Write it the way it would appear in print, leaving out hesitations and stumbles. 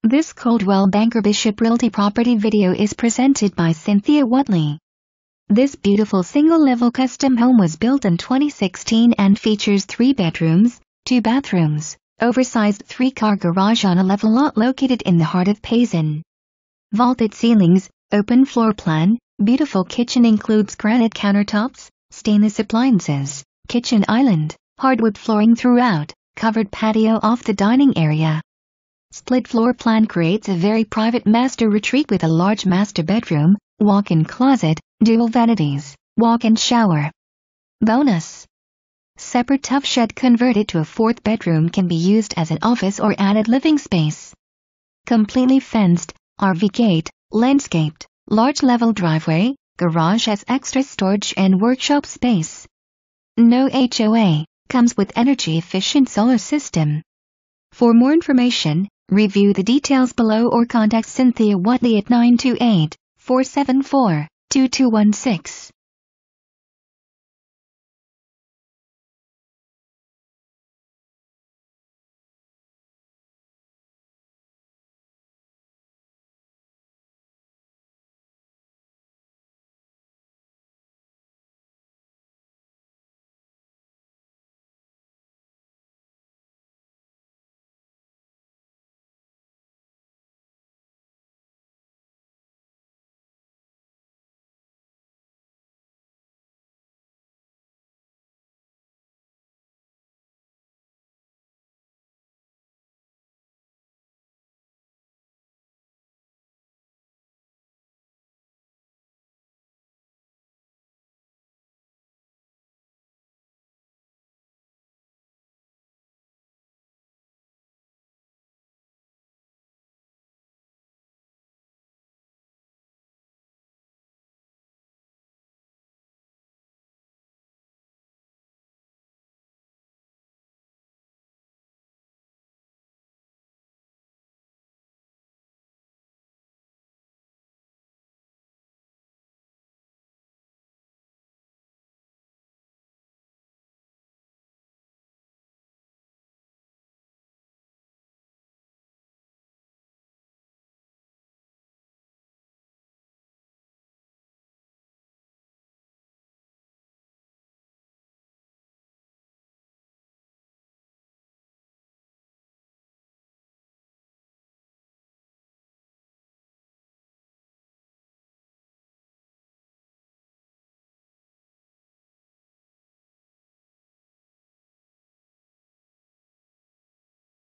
This Coldwell Banker Bishop Realty property video is presented by Cynthia Watley. This beautiful single-level custom home was built in 2016 and features 3 bedrooms, 2 bathrooms, oversized 3-car garage on a level lot located in the heart of Payson. Vaulted ceilings, open floor plan, beautiful kitchen includes granite countertops, stainless appliances, kitchen island, hardwood flooring throughout, covered patio off the dining area. Split floor plan creates a very private master retreat with a large master bedroom, walk-in closet, dual vanities, walk-in shower. Bonus: separate tough shed converted to a 4th bedroom can be used as an office or added living space. Completely fenced, RV gate, landscaped, large level driveway, garage has extra storage and workshop space. No HOA, comes with energy-efficient solar system. For more information, review the details below or contact Cynthia Watley at 928-474-2216.